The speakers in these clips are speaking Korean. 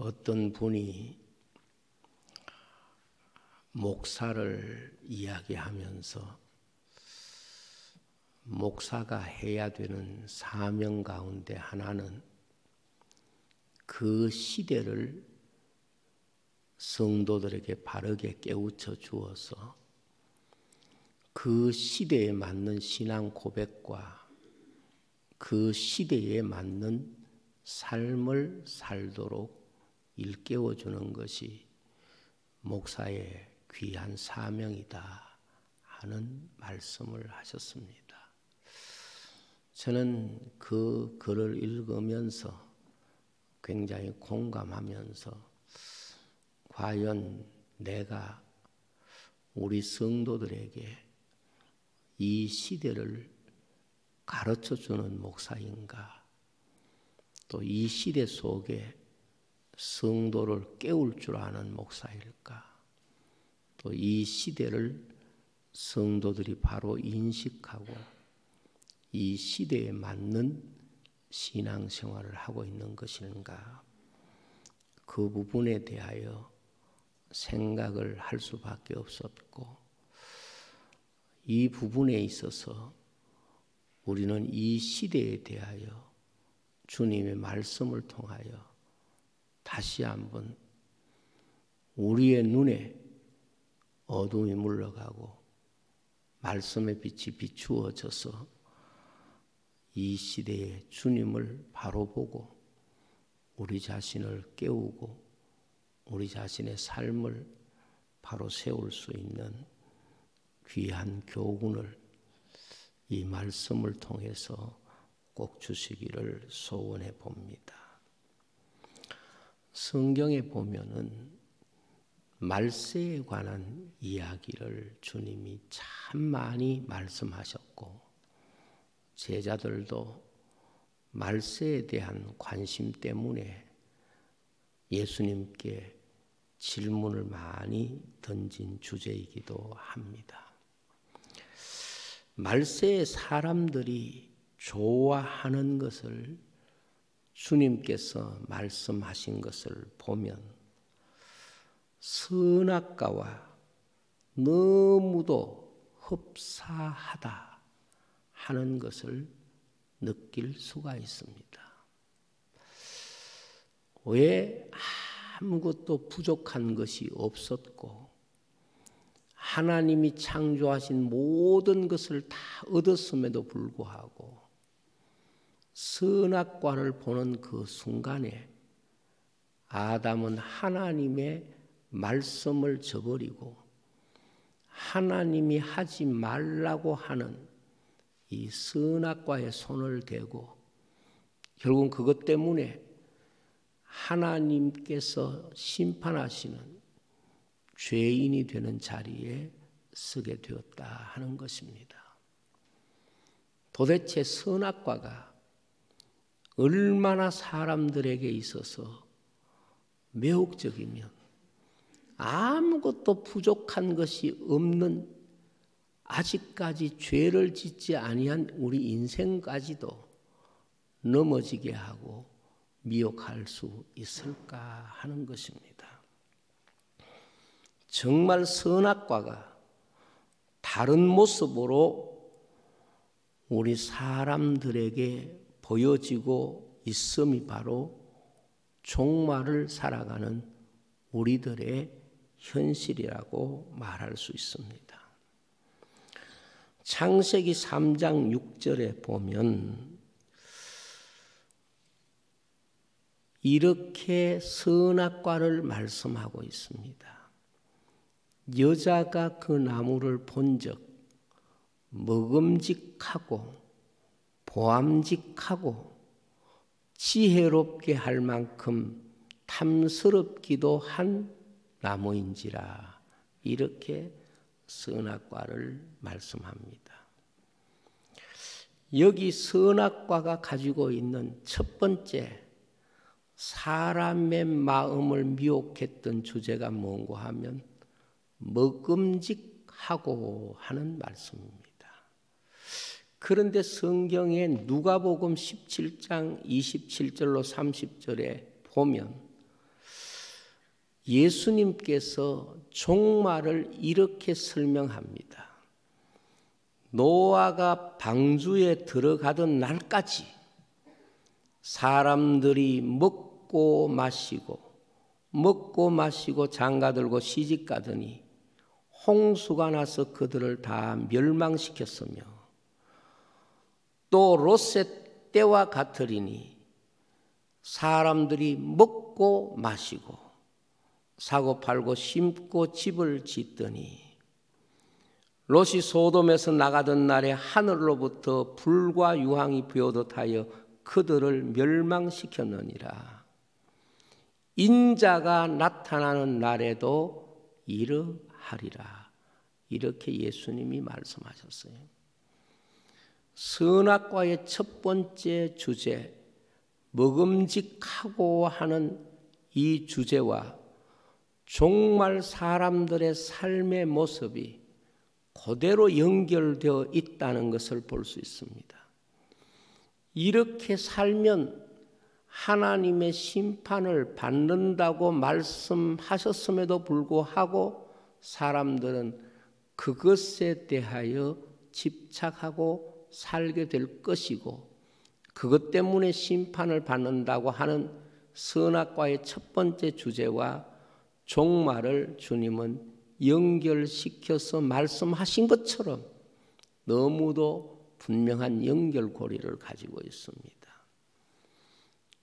어떤 분이 목사를 이야기하면서 목사가 해야 되는 사명 가운데 하나는 그 시대를 성도들에게 바르게 깨우쳐 주어서 그 시대에 맞는 신앙 고백과 그 시대에 맞는 삶을 살도록 일깨워 주는 것이 목사의 귀한 사명이다 하는 말씀을 하셨습니다. 저는 그 글을 읽으면서 굉장히 공감하면서 과연 내가 우리 성도들에게 이 시대를 가르쳐주는 목사인가, 또 이 시대 속에 성도를 깨울 줄 아는 목사일까, 또 이 시대를 성도들이 바로 인식하고 이 시대에 맞는 신앙생활을 하고 있는 것인가, 그 부분에 대하여 생각을 할 수밖에 없었고, 이 부분에 있어서 우리는 이 시대에 대하여 주님의 말씀을 통하여 다시 한번 우리의 눈에 어둠이 물러가고 말씀의 빛이 비추어져서 이 시대에 주님을 바로 보고 우리 자신을 깨우고 우리 자신의 삶을 바로 세울 수 있는 귀한 교훈을 이 말씀을 통해서 꼭 주시기를 소원해 봅니다. 성경에 보면은 말세에 관한 이야기를 주님이 참 많이 말씀하셨고, 제자들도 말세에 대한 관심 때문에 예수님께 질문을 많이 던진 주제이기도 합니다. 말세에 사람들이 좋아하는 것을 주님께서 말씀하신 것을 보면 선악과와 너무도 흡사하다 하는 것을 느낄 수가 있습니다. 왜 아무것도 부족한 것이 없었고 하나님이 창조하신 모든 것을 다 얻었음에도 불구하고 선악과를 보는 그 순간에 아담은 하나님의 말씀을 저버리고 하나님이 하지 말라고 하는 이 선악과에 손을 대고 결국은 그것 때문에 하나님께서 심판하시는 죄인이 되는 자리에 서게 되었다 하는 것입니다. 도대체 선악과가 얼마나 사람들에게 있어서 매혹적이면 아무것도 부족한 것이 없는 아직까지 죄를 짓지 아니한 우리 인생까지도 넘어지게 하고 미혹할 수 있을까 하는 것입니다. 정말 선악과가 다른 모습으로 우리 사람들에게 보여지고 있음이 바로 종말을 살아가는 우리들의 현실이라고 말할 수 있습니다. 창세기 3장 6절에 보면 이렇게 선악과를 말씀하고 있습니다. 여자가 그 나무를 본즉 먹음직하고 보암직하고 지혜롭게 할 만큼 탐스럽기도 한 나무인지라, 이렇게 선악과를 말씀합니다. 여기 선악과가 가지고 있는 첫 번째 사람의 마음을 미혹했던 주제가 뭔고 하면 먹음직하고 하는 말씀입니다. 그런데 성경에 누가복음 17장 27절로 30절에 보면 예수님께서 종말을 이렇게 설명합니다. 노아가 방주에 들어가던 날까지 사람들이 먹고 마시고 장가들고 시집가더니 홍수가 나서 그들을 다 멸망시켰으며 또 롯의 때와 같으리니 사람들이 먹고 마시고 사고 팔고 심고 집을 짓더니 롯이 소돔에서 나가던 날에 하늘로부터 불과 유황이 부어듯 하여 그들을 멸망시켰느니라. 인자가 나타나는 날에도 이러하리라. 이렇게 예수님이 말씀하셨어요. 선악과의 첫 번째 주제, 먹음직하고 하는 이 주제와 종말 사람들의 삶의 모습이 그대로 연결되어 있다는 것을 볼 수 있습니다. 이렇게 살면 하나님의 심판을 받는다고 말씀하셨음에도 불구하고 사람들은 그것에 대하여 집착하고 살게 될 것이고 그것 때문에 심판을 받는다고 하는 선악과의 첫 번째 주제와 종말을 주님은 연결시켜서 말씀하신 것처럼 너무도 분명한 연결고리를 가지고 있습니다.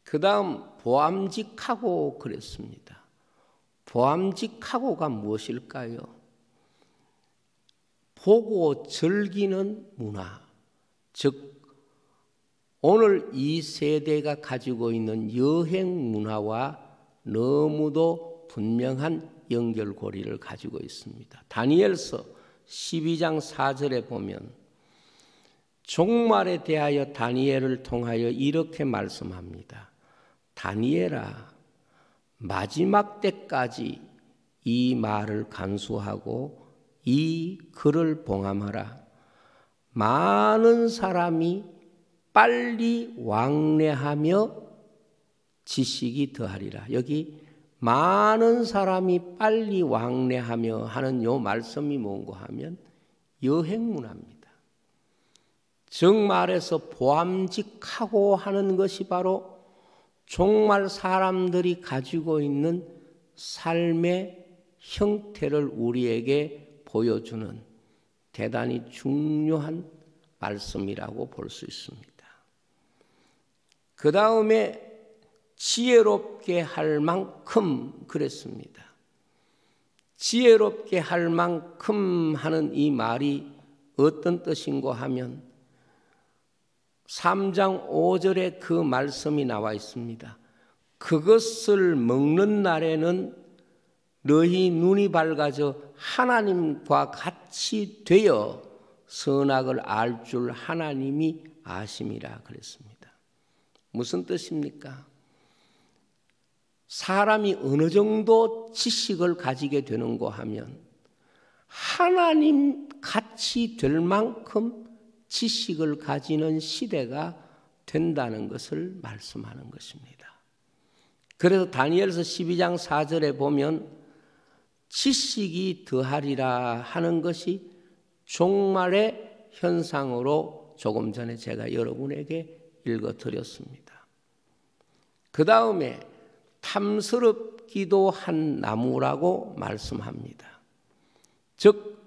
그 다음 보암직하고 그랬습니다. 보암직하고가 무엇일까요? 보고 즐기는 문화, 즉 오늘 이 세대가 가지고 있는 여행 문화와 너무도 분명한 연결고리를 가지고 있습니다. 다니엘서 12장 4절에 보면 종말에 대하여 다니엘을 통하여 이렇게 말씀합니다. 다니엘아, 마지막 때까지 이 말을 간수하고 이 글을 봉함하라. 많은 사람이 빨리 왕래하며 지식이 더하리라. 여기 많은 사람이 빨리 왕래하며 하는 요 말씀이 뭔고 하면 여행 문화입니다. 정말에서 보암직하고 하는 것이 바로 종말 사람들이 가지고 있는 삶의 형태를 우리에게 보여주는 대단히 중요한 말씀이라고 볼 수 있습니다. 그 다음에 지혜롭게 할 만큼 그랬습니다. 지혜롭게 할 만큼 하는 이 말이 어떤 뜻인고 하면 3장 5절에 그 말씀이 나와 있습니다. 그것을 먹는 날에는 너희 눈이 밝아져 하나님과 같이 되어 선악을 알 줄 하나님이 아심이라 그랬습니다. 무슨 뜻입니까? 사람이 어느 정도 지식을 가지게 되는고 하면 하나님 같이 될 만큼 지식을 가지는 시대가 된다는 것을 말씀하는 것입니다. 그래서 다니엘서 12장 4절에 보면 지식이 더하리라 하는 것이 종말의 현상으로 조금 전에 제가 여러분에게 읽어드렸습니다. 그 다음에 탐스럽기도 한 나무라고 말씀합니다. 즉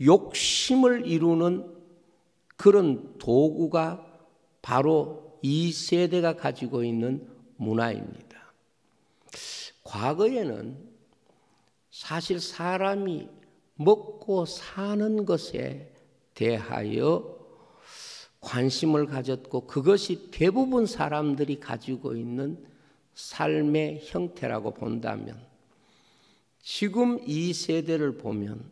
욕심을 이루는 그런 도구가 바로 이 세대가 가지고 있는 문화입니다. 과거에는 사실 사람이 먹고 사는 것에 대하여 관심을 가졌고 그것이 대부분 사람들이 가지고 있는 삶의 형태라고 본다면 지금 이 세대를 보면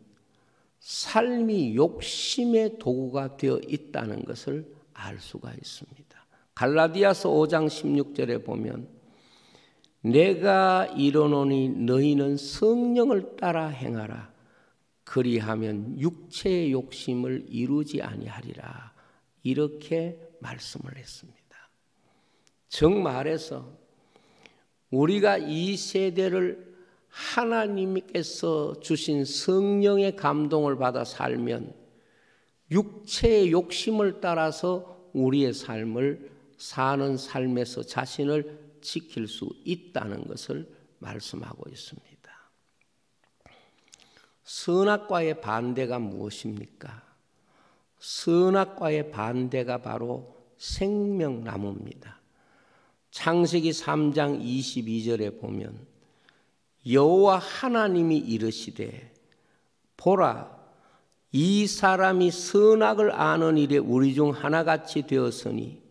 삶이 욕심의 도구가 되어 있다는 것을 알 수가 있습니다. 갈라디아서 5장 16절에 보면 내가 이르노니 너희는 성령을 따라 행하라. 그리하면 육체의 욕심을 이루지 아니하리라. 이렇게 말씀을 했습니다. 정말해서 우리가 이 세대를 하나님께서 주신 성령의 감동을 받아 살면 육체의 욕심을 따라서 우리의 삶을 사는 삶에서 자신을 지킬 수 있다는 것을 말씀하고 있습니다. 선악과의 반대가 무엇입니까? 선악과의 반대가 바로 생명나무입니다. 창세기 3장 22절에 보면 여호와 하나님이 이르시되 보라 이 사람이 선악을 아는 일에 우리 중 하나같이 되었으니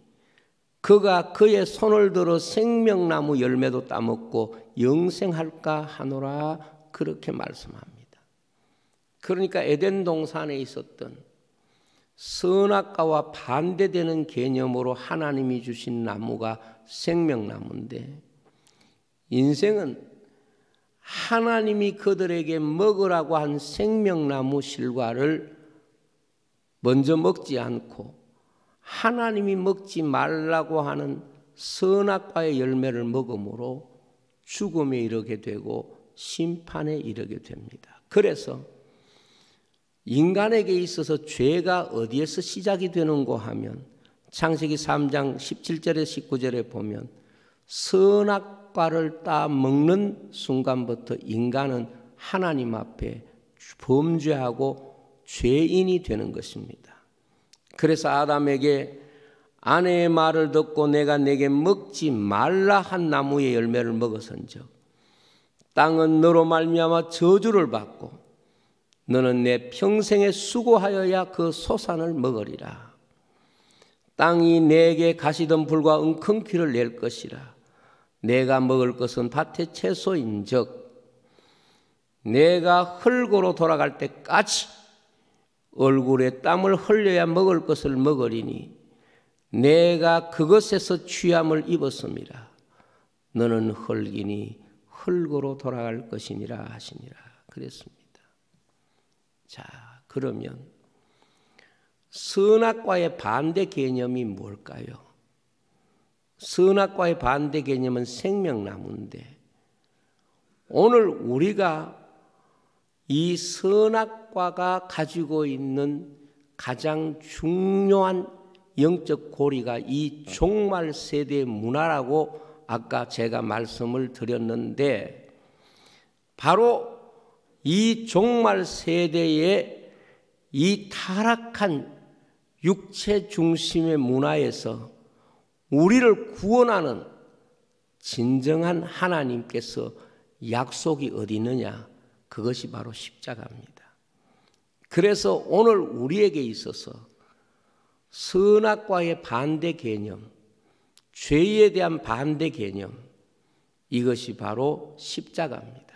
그가 그의 손을 들어 생명나무 열매도 따먹고 영생할까 하노라 그렇게 말씀합니다. 그러니까 에덴 동산에 있었던 선악과와 반대되는 개념으로 하나님이 주신 나무가 생명나무인데 인생은 하나님이 그들에게 먹으라고 한 생명나무 실과를 먼저 먹지 않고 하나님이 먹지 말라고 하는 선악과의 열매를 먹음으로 죽음에 이르게 되고 심판에 이르게 됩니다. 그래서 인간에게 있어서 죄가 어디에서 시작이 되는고 하면 창세기 3장 17절에 19절에 보면 선악과를 따 먹는 순간부터 인간은 하나님 앞에 범죄하고 죄인이 되는 것입니다. 그래서 아담에게 아내의 말을 듣고 내가 내게 먹지 말라 한 나무의 열매를 먹었은즉 땅은 너로 말미암아 저주를 받고 너는 내 평생에 수고하여야 그 소산을 먹으리라. 땅이 내게 가시덤불과 웅큼퀴를 낼 것이라. 내가 먹을 것은 밭의 채소인즉 내가 흙으로 돌아갈 때까지 얼굴에 땀을 흘려야 먹을 것을 먹으리니 내가 그것에서 취함을 입었음이라. 너는 흙이니 흙으로 돌아갈 것이니라 하시니라. 그랬습니다. 자, 그러면 선악과의 반대 개념이 뭘까요? 선악과의 반대 개념은 생명나무인데 오늘 우리가 이 선악과가 가지고 있는 가장 중요한 영적 고리가 이 종말 세대의 문화라고 아까 제가 말씀을 드렸는데 바로 이 종말 세대의 이 타락한 육체 중심의 문화에서 우리를 구원하는 진정한 하나님께서 약속이 어디 있느냐? 그것이 바로 십자가입니다. 그래서 오늘 우리에게 있어서 선악과의 반대 개념, 죄에 대한 반대 개념, 이것이 바로 십자가입니다.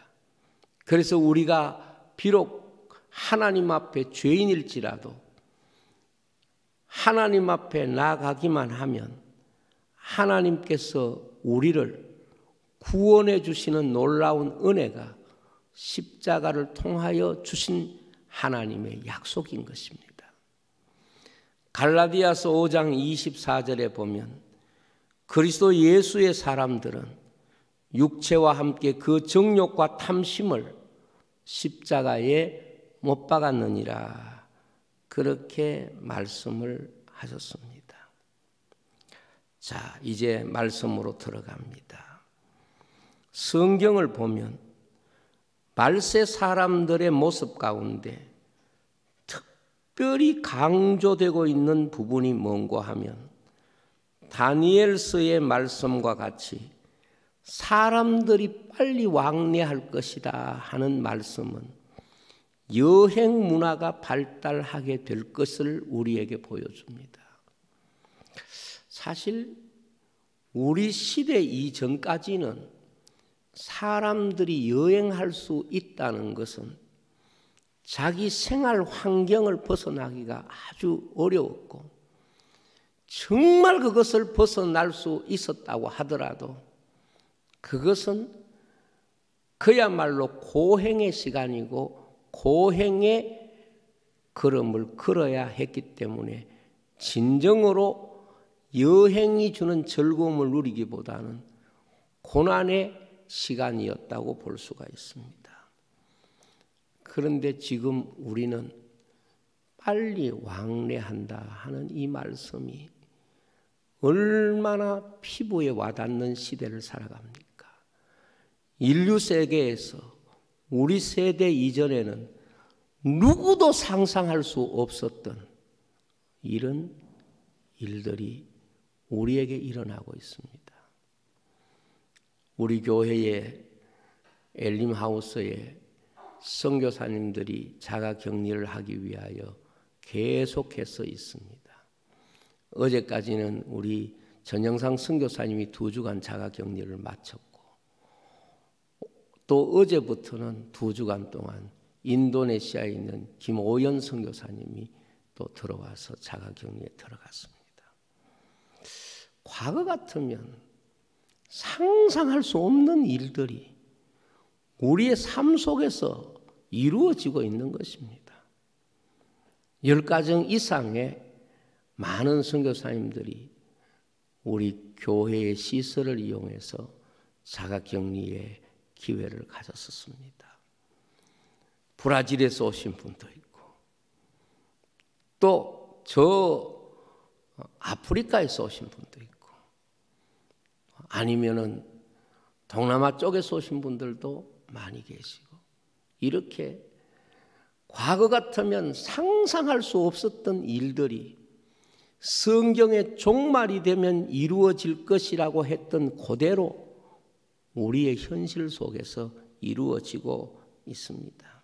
그래서 우리가 비록 하나님 앞에 죄인일지라도 하나님 앞에 나아가기만 하면 하나님께서 우리를 구원해 주시는 놀라운 은혜가 십자가를 통하여 주신 하나님의 약속인 것입니다. 갈라디아서 5장 24절에 보면 그리스도 예수의 사람들은 육체와 함께 그 정욕과 탐심을 십자가에 못 박았느니라 그렇게 말씀을 하셨습니다. 자, 이제 말씀으로 들어갑니다. 성경을 보면 말세 사람들의 모습 가운데 특별히 강조되고 있는 부분이 뭔가 하면 다니엘서의 말씀과 같이 사람들이 빨리 왕래할 것이다 하는 말씀은 여행 문화가 발달하게 될 것을 우리에게 보여줍니다. 사실 우리 시대 이전까지는 사람들이 여행할 수 있다는 것은 자기 생활 환경을 벗어나기가 아주 어려웠고 정말 그것을 벗어날 수 있었다고 하더라도 그것은 그야말로 고행의 시간이고 고행의 걸음을 걸어야 했기 때문에 진정으로 여행이 주는 즐거움을 누리기보다는 고난의 시간이었다고 볼 수가 있습니다. 그런데 지금 우리는 빨리 왕래한다 하는 이 말씀이 얼마나 피부에 와닿는 시대를 살아갑니까? 인류 세계에서 우리 세대 이전에는 누구도 상상할 수 없었던 이런 일들이 우리에게 일어나고 있습니다. 우리 교회의 엘림하우스에 선교사님들이 자가격리를 하기 위하여 계속해서 있습니다. 어제까지는 우리 전영상 선교사님이 2주간 자가격리를 마쳤고, 또 어제부터는 2주간 동안 인도네시아에 있는 김오연 선교사님이 또 들어와서 자가격리에 들어갔습니다. 과거 같으면 상상할 수 없는 일들이 우리의 삶 속에서 이루어지고 있는 것입니다. 10가정 이상의 많은 선교사님들이 우리 교회의 시설을 이용해서 자가격리의 기회를 가졌었습니다. 브라질에서 오신 분도 있고, 또 저 아프리카에서 오신 분도 있고, 아니면은 동남아 쪽에서 오신 분들도 많이 계시고, 이렇게 과거 같으면 상상할 수 없었던 일들이 성경의 종말이 되면 이루어질 것이라고 했던 그대로 우리의 현실 속에서 이루어지고 있습니다.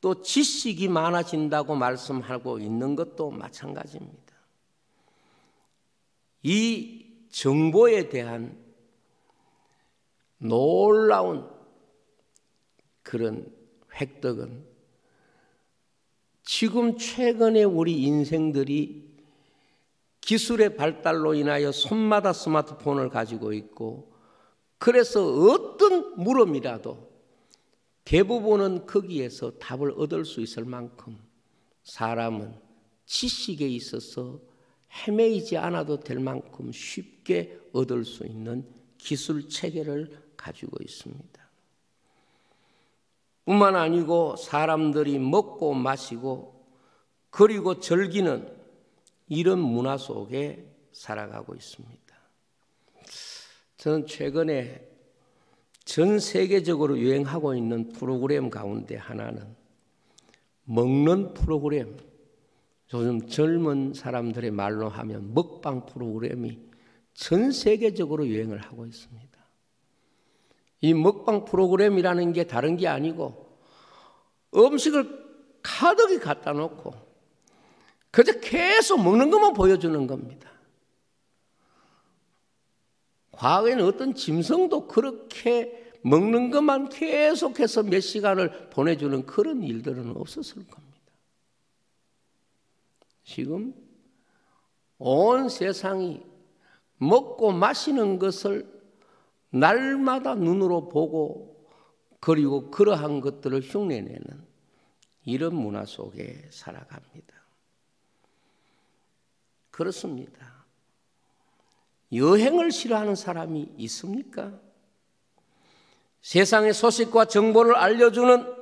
또 지식이 많아진다고 말씀하고 있는 것도 마찬가지입니다. 이 정보에 대한 놀라운 그런 획득은 지금 최근에 우리 인생들이 기술의 발달로 인하여 손마다 스마트폰을 가지고 있고, 그래서 어떤 물음이라도 대부분은 거기에서 답을 얻을 수 있을 만큼 사람은 지식에 있어서 헤매이지 않아도 될 만큼 쉽게 얻을 수 있는 기술 체계를 가지고 있습니다. 뿐만 아니고 사람들이 먹고 마시고 그리고 즐기는 이런 문화 속에 살아가고 있습니다. 저는 최근에 전 세계적으로 유행하고 있는 프로그램 가운데 하나는 먹는 프로그램, 요즘 젊은 사람들의 말로 하면 먹방 프로그램이 전 세계적으로 유행을 하고 있습니다. 이 먹방 프로그램이라는 게 다른 게 아니고 음식을 가득히 갖다 놓고 그저 계속 먹는 것만 보여주는 겁니다. 과거에는 어떤 짐승도 그렇게 먹는 것만 계속해서 몇 시간을 보내주는 그런 일들은 없었을 겁니다. 지금 온 세상이 먹고 마시는 것을 날마다 눈으로 보고 그리고 그러한 것들을 흉내내는 이런 문화 속에 살아갑니다. 그렇습니다. 여행을 싫어하는 사람이 있습니까? 세상의 소식과 정보를 알려주는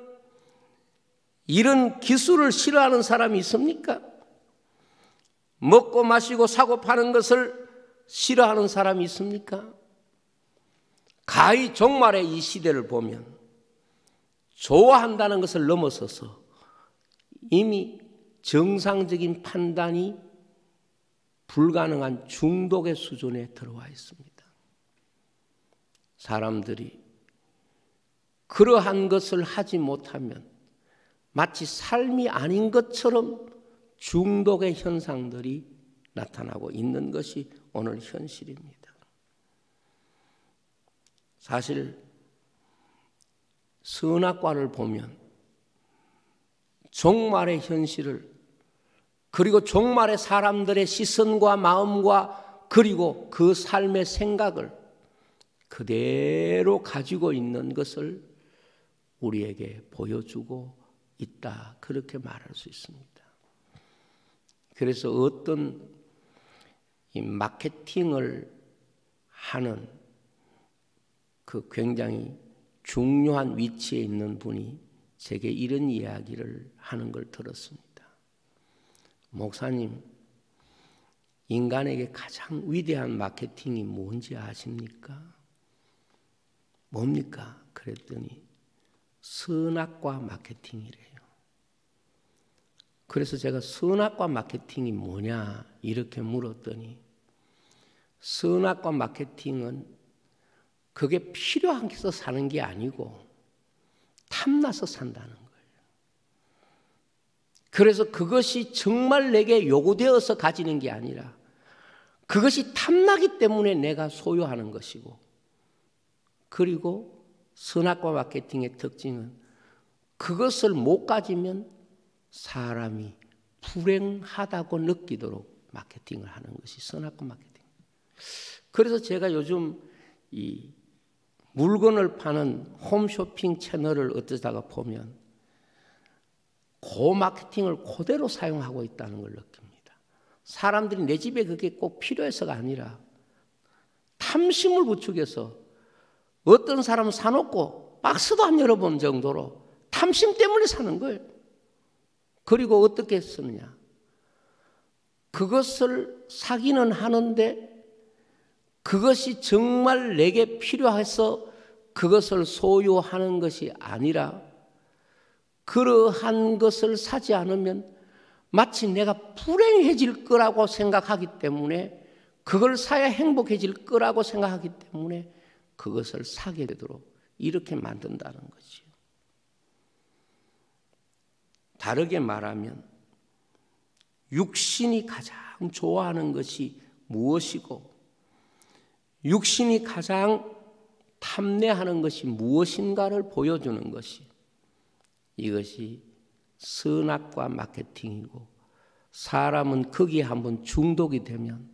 이런 기술을 싫어하는 사람이 있습니까? 먹고 마시고 사고 파는 것을 싫어하는 사람이 있습니까? 가히 종말의 이 시대를 보면 좋아한다는 것을 넘어서서 이미 정상적인 판단이 불가능한 중독의 수준에 들어와 있습니다. 사람들이 그러한 것을 하지 못하면 마치 삶이 아닌 것처럼 중독의 현상들이 나타나고 있는 것이 오늘 현실입니다. 사실 선악과를 보면 종말의 현실을 그리고 종말의 사람들의 시선과 마음과 그리고 그 삶의 생각을 그대로 가지고 있는 것을 우리에게 보여주고 있다, 그렇게 말할 수 있습니다. 그래서 어떤 이 마케팅을 하는 그 굉장히 중요한 위치에 있는 분이 제게 이런 이야기를 하는 걸 들었습니다. 목사님, 인간에게 가장 위대한 마케팅이 뭔지 아십니까? 뭡니까? 그랬더니 선악과 마케팅이래요. 그래서 제가 선악과 마케팅이 뭐냐 이렇게 물었더니 선악과 마케팅은 그게 필요해서 사는 게 아니고 탐나서 산다는 거예요. 그래서 그것이 정말 내게 요구되어서 가지는 게 아니라 그것이 탐나기 때문에 내가 소유하는 것이고, 그리고 선악과 마케팅의 특징은 그것을 못 가지면 사람이 불행하다고 느끼도록 마케팅을 하는 것이 선악과 마케팅. 그래서 제가 요즘 이 물건을 파는 홈쇼핑 채널을 어쩌다가 보면 그 마케팅을 그대로 사용하고 있다는 걸 느낍니다. 사람들이 내 집에 그게 꼭 필요해서가 아니라 탐심을 부추겨서 어떤 사람은 사놓고 박스도 안 열어본 정도로 탐심 때문에 사는 거예요. 그리고 어떻게 쓰느냐. 그것을 사기는 하는데 그것이 정말 내게 필요해서 그것을 소유하는 것이 아니라 그러한 것을 사지 않으면 마치 내가 불행해질 거라고 생각하기 때문에, 그걸 사야 행복해질 거라고 생각하기 때문에 그것을 사게 되도록 이렇게 만든다는 거죠. 다르게 말하면 육신이 가장 좋아하는 것이 무엇이고 육신이 가장 탐내하는 것이 무엇인가를 보여주는 것이, 이것이 선악과 마케팅이고, 사람은 거기에 한번 중독이 되면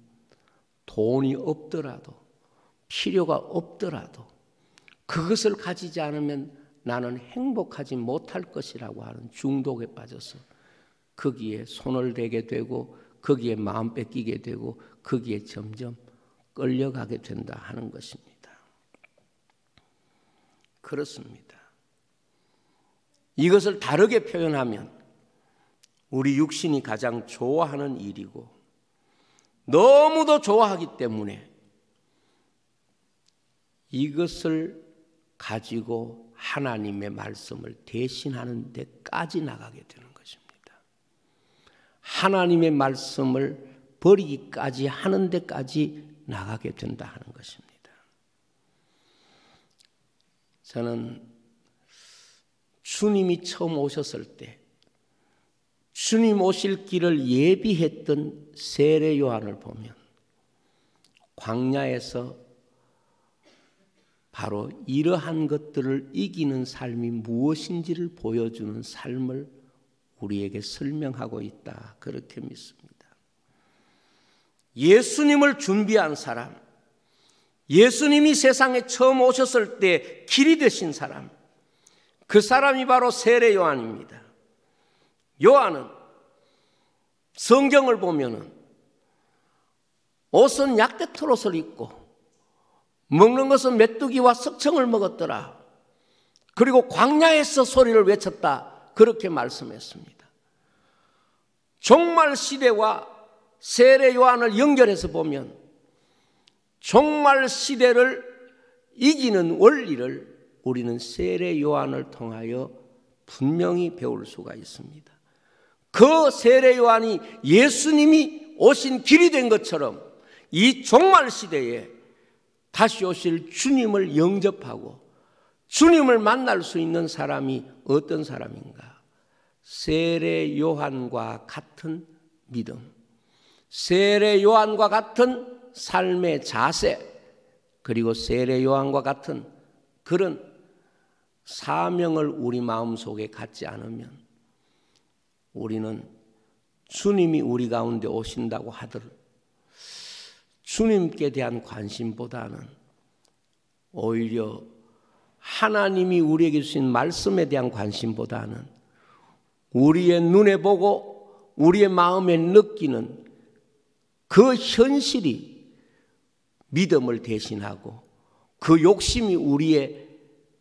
돈이 없더라도 필요가 없더라도 그것을 가지지 않으면 나는 행복하지 못할 것이라고 하는 중독에 빠져서 거기에 손을 대게 되고 거기에 마음 뺏기게 되고 거기에 점점 끌려가게 된다 하는 것입니다. 그렇습니다. 이것을 다르게 표현하면 우리 육신이 가장 좋아하는 일이고 너무도 좋아하기 때문에 이것을 가지고 하나님의 말씀을 대신하는 데까지 나가게 되는 것입니다. 하나님의 말씀을 버리기까지 하는 데까지 나가게 된다 하는 것입니다. 저는 주님이 처음 오셨을 때 주님 오실 길을 예비했던 세례 요한을 보면 광야에서 바로 이러한 것들을 이기는 삶이 무엇인지를 보여주는 삶을 우리에게 설명하고 있다, 그렇게 믿습니다. 예수님을 준비한 사람, 예수님이 세상에 처음 오셨을 때 길이 되신 사람, 그 사람이 바로 세례 요한입니다. 요한은 성경을 보면은 옷은 약대털 옷을 입고 먹는 것은 메뚜기와 석청을 먹었더라. 그리고 광야에서 소리를 외쳤다, 그렇게 말씀했습니다. 종말 시대와 세례 요한을 연결해서 보면 종말 시대를 이기는 원리를 우리는 세례 요한을 통하여 분명히 배울 수가 있습니다. 그 세례 요한이 예수님이 오신 길이 된 것처럼 이 종말 시대에 다시 오실 주님을 영접하고 주님을 만날 수 있는 사람이 어떤 사람인가? 세례 요한과 같은 믿음, 세례 요한과 같은 삶의 자세, 그리고 세례 요한과 같은 그런 사명을 우리 마음속에 갖지 않으면 우리는 주님이 우리 가운데 오신다고 하더라도 주님께 대한 관심보다는 오히려 하나님이 우리에게 주신 말씀에 대한 관심보다는 우리의 눈에 보고 우리의 마음에 느끼는 그 현실이 믿음을 대신하고 그 욕심이 우리의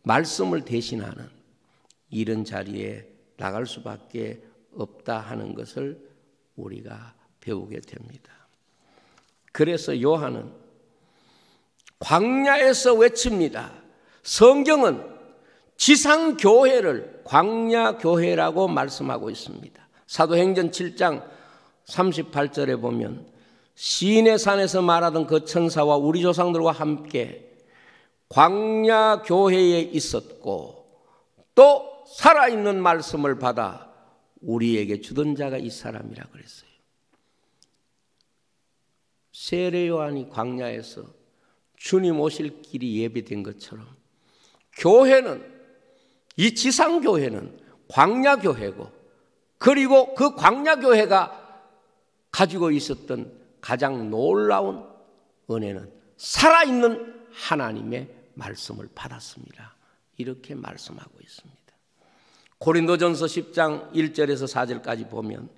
말씀을 대신하는 이런 자리에 나갈 수밖에 없다 하는 것을 우리가 배우게 됩니다. 그래서 요한은 광야에서 외칩니다. 성경은 지상교회를 광야교회라고 말씀하고 있습니다. 사도행전 7장 38절에 보면 시내산에서 말하던 그 천사와 우리 조상들과 함께 광야교회에 있었고 또 살아있는 말씀을 받아 우리에게 주던 자가 이 사람이라 그랬어요. 세례 요한이 광야에서 주님 오실 길이 예비된 것처럼 교회는, 이 지상교회는 광야교회고, 그리고 그 광야교회가 가지고 있었던 가장 놀라운 은혜는 살아있는 하나님의 말씀을 받았습니다. 이렇게 말씀하고 있습니다. 고린도전서 10장 1절에서 4절까지 보면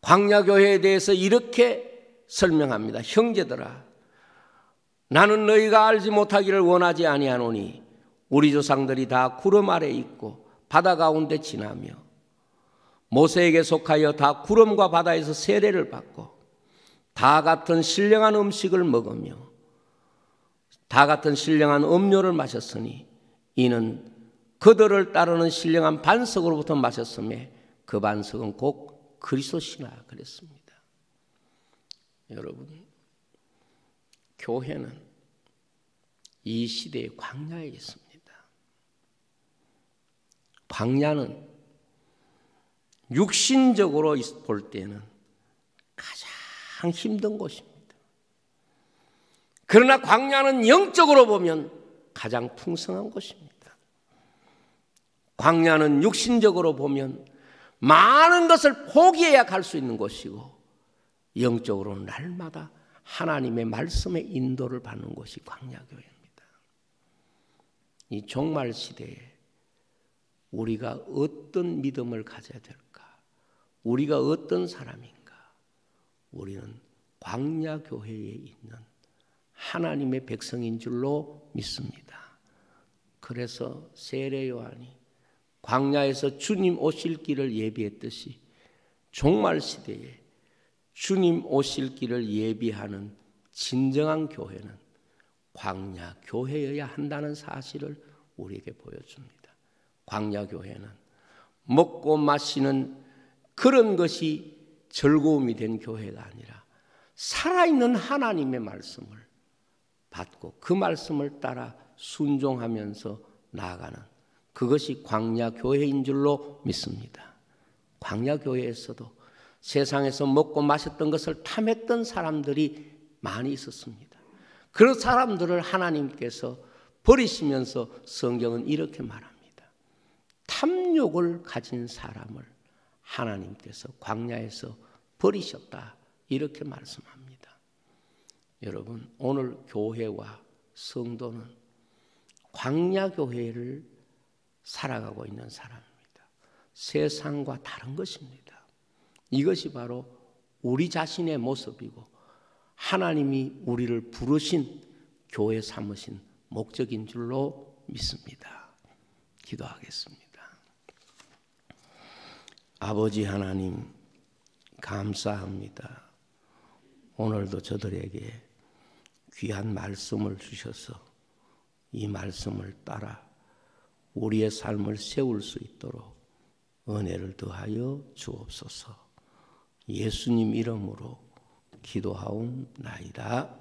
광야교회에 대해서 이렇게 설명합니다. 형제들아, 나는 너희가 알지 못하기를 원하지 아니하노니 우리 조상들이 다 구름 아래 있고 바다 가운데 지나며 모세에게 속하여 다 구름과 바다에서 세례를 받고 다 같은 신령한 음식을 먹으며 다 같은 신령한 음료를 마셨으니 이는 그들을 따르는 신령한 반석으로부터 마셨음에 그 반석은 곧 그리스도시나 그랬습니다. 여러분, 교회는 이 시대의 광야에 있습니다. 광야는 육신적으로 볼 때는 가장 힘든 곳입니다. 그러나 광야는 영적으로 보면 가장 풍성한 곳입니다. 광야는 육신적으로 보면 많은 것을 포기해야 갈 수 있는 곳이고, 영적으로는 날마다 하나님의 말씀의 인도를 받는 곳이 광야교회입니다. 이 종말 시대에 우리가 어떤 믿음을 가져야 될까? 우리가 어떤 사람인가? 우리는 광야교회에 있는 하나님의 백성인 줄로 믿습니다. 그래서 세례 요한이 광야에서 주님 오실 길을 예비했듯이 종말 시대에 주님 오실 길을 예비하는 진정한 교회는 광야 교회여야 한다는 사실을 우리에게 보여줍니다. 광야 교회는 먹고 마시는 그런 것이 즐거움이 된 교회가 아니라 살아있는 하나님의 말씀을 받고 그 말씀을 따라 순종하면서 나아가는 그것이 광야 교회인 줄로 믿습니다. 광야 교회에서도 세상에서 먹고 마셨던 것을 탐했던 사람들이 많이 있었습니다. 그런 사람들을 하나님께서 버리시면서 성경은 이렇게 말합니다. 탐욕을 가진 사람을 하나님께서 광야에서 버리셨다. 이렇게 말씀합니다. 여러분, 오늘 교회와 성도는 광야 교회를 살아가고 있는 사람입니다. 세상과 다른 것입니다. 이것이 바로 우리 자신의 모습이고 하나님이 우리를 부르신 교회 삼으신 목적인 줄로 믿습니다. 기도하겠습니다. 아버지 하나님, 감사합니다. 오늘도 저들에게 귀한 말씀을 주셔서 이 말씀을 따라 우리의 삶을 세울 수 있도록 은혜를 더하여 주옵소서. 예수님 이름으로 기도하옵나이다.